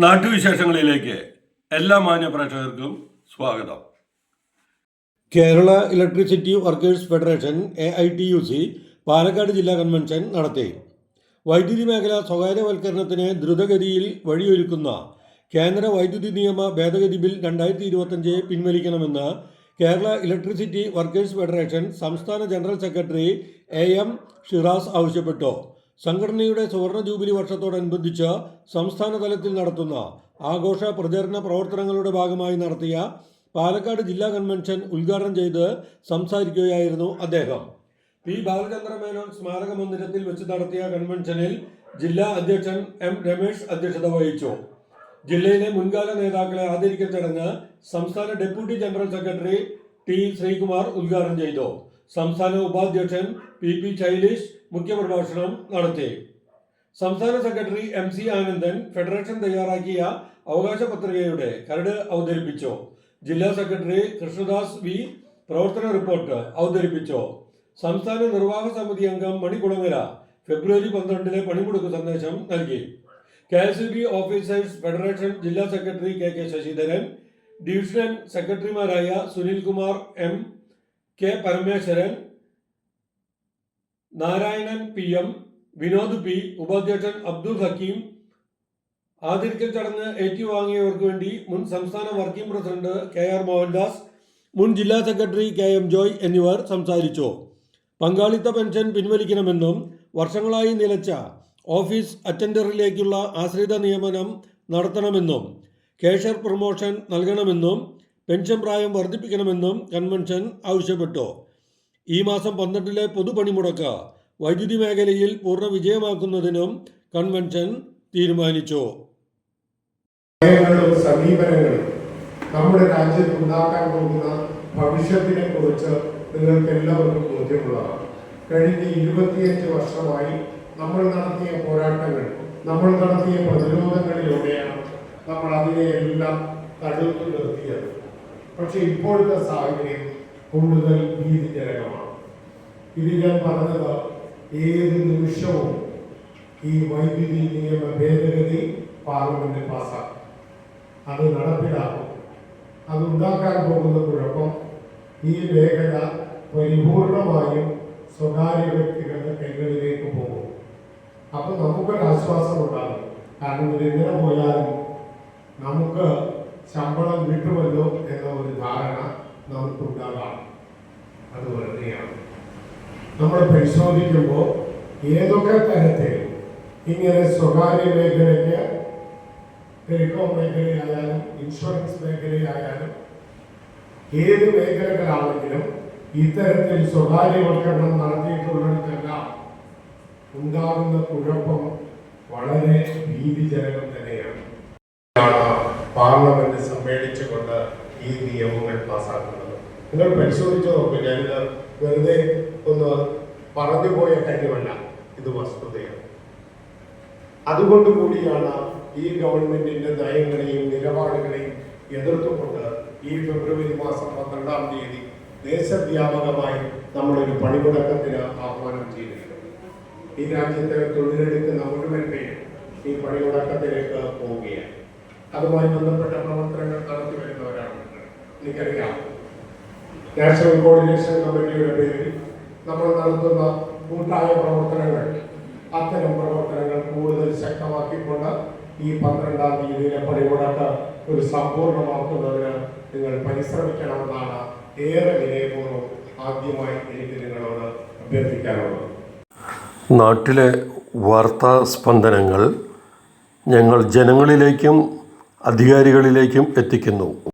നാട്ടുവിശേഷങ്ങളിലേക്ക് എല്ലാ മാന്യ പ്രേക്ഷകർക്കും സ്വാഗതം. Kerala electricity workers federation AITUC Palakkad ജില്ലാ കൺവെൻഷൻ നടത്തി. വൈദ്യുതി മേഖല സ്വകാര്യവൽക്കരണത്തിന് ദ്രുതഗതിയിൽ വഴിയൊരുക്കുന്ന കേന്ദ്ര വൈദ്യുതി നിയമ ഭേദഗതി ബിൽ 2025 പിൻവലിക്കണമെന്ന് കേരള ഇലക്ട്രിസിറ്റി വർക്കേഴ്സ് ഫെഡറേഷൻ സംസ്ഥാന ജനറൽ സെക്രട്ടറി AM ഷിറാസ് ആവശ്യപ്പെട്ടു. സംഘടനയുടെ സുവർണ ജൂബിലി വർഷത്തോടനുബന്ധിച്ച് സംസ്ഥാന തലത്തിൽ നടത്തുന്ന ആഘോഷ പ്രചരണ പ്രവർത്തനങ്ങളുടെ ഭാഗമായി നടത്തിയ പാലക്കാട് ജില്ലാ കൺവെൻഷൻ ഉദ്ഘാടനം ചെയ്ത് സംസാരിക്കുകയായിരുന്നു അദ്ദേഹം. പി ബാലചന്ദ്ര മേനോൻ സ്മാരക മന്ദിരത്തിൽ വെച്ച് നടത്തിയ കൺവെൻഷനിൽ ജില്ലാ അധ്യക്ഷൻ M രമേശ് അധ്യക്ഷത വഹിച്ചു. ജില്ലയിലെ മുൻകാല നേതാക്കളെ ആദരിക്കൽ ചടങ്ങ് സംസ്ഥാന deputy general secretary T Sreekumar ഉദ്ഘാടനം ചെയ്തു. സംസ്ഥാന ഉപാധ്യക്ഷൻ PP ശൈലീഷ് മുഖ്യപ്രഭാഷണം നടത്തി. സംസ്ഥാന സെക്രട്ടറി MC ആനന്ദൻ ഫെഡറേഷൻ തയ്യാറാക്കിയ അവകാശ പത്രികയുടെ കരട് അവതരിപ്പിച്ചു. ജില്ലാ സെക്രട്ടറി കൃഷ്ണദാസ് V പ്രവർത്തന റിപ്പോർട്ട് അവതരിപ്പിച്ചു. സംസ്ഥാന നിർവാഹക സമിതി അംഗം മണികുളങ്ങര ഫെബ്രുവരി 12 പണിമുടക്ക് സന്ദേശം നൽകി. KSEB ഓഫീസേഴ്സ് ഫെഡറേഷൻ ജില്ലാ സെക്രട്ടറി KK ശശിധരൻ, ഡിവിഷണൽ സെക്രട്ടറിമാരായ Sunilkumar M, K Parameswaran, Narayanan PM, Vinod P, ഉപാധ്യക്ഷൻ അബ്ദുൽ ഹക്കീം, ആദരിക്കൽ ചടങ്ങ് ഏറ്റുവാങ്ങിയവർക്ക് വേണ്ടി മുൻ സംസ്ഥാന വർക്കിംഗ് പ്രസിഡന്റ് KR മോഹൻദാസ്, മുൻ ജില്ലാ സെക്രട്ടറി KM ജോയ് എന്നിവർ സംസാരിച്ചു. പങ്കാളിത്ത പെൻഷൻ പിൻവലിക്കണമെന്നും വർഷങ്ങളായി നിലച്ച ഓഫീസ് അറ്റൻഡറിലേക്കുള്ള ആശ്രിത നിയമനം നടത്തണമെന്നും കേഷ്യർ പ്രൊമോഷൻ നൽകണമെന്നും പെൻഷൻ പ്രായം വർദ്ധിപ്പിക്കണമെന്നും കൺവെൻഷൻ ആവശ്യപ്പെട്ടു. ഈ മാസം 12 പൊതുപണിമുടക്ക് വൈദ്യുതി മേഖലയിൽ പൂർണ്ണ വിജയമാക്കുന്നതിനും കൺവെൻഷൻ തീരുമാനിച്ചു. സമീപനങ്ങളും നമ്മുടെ രാജ്യത്ത് ഉണ്ടാക്കാൻ പോകുന്ന ഭവിഷ്യത്തിനെ കുറിച്ച് നിങ്ങൾക്ക് എല്ലാവർക്കും ബോധ്യമുള്ളതാണ്. കഴിഞ്ഞ 25 വർഷമായി നമ്മൾ നടത്തിയ പോരാട്ടങ്ങൾ, നമ്മൾ നടത്തിയ പ്രതിരോധങ്ങളിലൂടെയാണ് നമ്മൾ അതിനെയെല്ലാം തടുത്തു നിർത്തിയത്. പക്ഷെ ഇപ്പോഴത്തെ സാഹചര്യം കൂടുതൽ ഭീതിജനകമാണ്. ഇത് ഞാൻ പറഞ്ഞത് ഏത് നിമിഷവും ഈ വൈദ്യുതി നിയമ ഭേദഗതി പാർലമെന്റ് പാസ്സാക്കും, അത് നടപ്പിലാക്കും. അതുണ്ടാക്കാൻ പോകുന്ന കുഴപ്പം ഈ മേഖല പരിപൂർണമായും സ്വകാര്യ വ്യക്തികളുടെ കൈകളിലേക്ക് പോകും. അപ്പൊ നമുക്കൊരാശ്വാസം ഉണ്ടാകും. കാരണം ഇതെങ്ങനെ പോയാലും നമുക്ക് ശമ്പളം കിട്ടുമല്ലോ എന്ന ഒരു ധാരണ നമുക്കുണ്ടാകാം. അത് വെറുതെയാണ്. നമ്മൾ പരിശോധിക്കുമ്പോൾ ഏതൊക്കെ തരത്തിൽ ഇങ്ങനെ സ്വകാര്യ മേഖലയ്ക്ക്, ടെലികോം മേഖലയായാലും ഇൻഷുറൻസ് മേഖലയായാലും ഏത് മേഖലകളാണെങ്കിലും ഇത്തരത്തിൽ സ്വകാര്യവൽക്കരണം നടത്തിയിട്ടുള്ളിടത്തെല്ലാം ഉണ്ടാകുന്ന കുഴപ്പം വളരെ ഭീതിജനകം തന്നെയാണ്. പാർലമെന്റ് സമ്മേളിച്ചുകൊണ്ട് ഈ നിയമങ്ങൾ പാസ്സാക്കുന്നത് നിങ്ങൾ പരിശോധിച്ചു നോക്കുക. ഞാനിത് വെറുതെ ഒന്ന് പറഞ്ഞുപോയ കാര്യമല്ല, ഇത് വസ്തുതയാണ്. അതുകൊണ്ട് കൂടിയാണ് ഈ ഗവൺമെന്റിന്റെ നയങ്ങളെയും നിലപാടുകളെയും എതിർത്തുകൊണ്ട് ഈ ഫെബ്രുവരി മാസം 12-ാം തീയതി ദേശവ്യാപകമായി നമ്മളൊരു പണിമുടക്കത്തിന് ആഹ്വാനം ചെയ്തിട്ടുണ്ട്. ഈ രാജ്യത്തെ തൊഴിലെടുക്കുന്ന മുഴുവൻ പേരും ഈ പണിമുടക്കത്തിലേക്ക് പോവുകയാണ്. അതുമായി ബന്ധപ്പെട്ട പ്രവർത്തനങ്ങൾ നടത്തി വരുന്നവരാണ്. എനിക്കറിയാം, നാഷണൽ കോർഡിനേഷൻ കമ്മിറ്റിയുടെ പേരിൽ നമ്മൾ നടത്തുന്ന കൂട്ടായ പ്രവർത്തനങ്ങൾ, അത്തരം പ്രവർത്തനങ്ങൾ കൂടുതൽ ശക്തമാക്കിക്കൊണ്ട് ഈ 12-ാം തീയതിയിലെ പണിമുടക്ക് ഒരു സമ്പൂർണ്ണമാക്കുന്നതിന് നിങ്ങൾ പരിശ്രമിക്കണമെന്നാണ് ഏറെ വിനയപൂർവ്വം ആദ്യമായി എനിക്ക് നിങ്ങളോട് അഭ്യർത്ഥിക്കാനുള്ളത്. നാട്ടിലെ വാർത്താ സ്പന്ദനങ്ങൾ ഞങ്ങൾ ജനങ്ങളിലേക്കും അധികാരികളിലേക്കും എത്തിക്കുന്നു.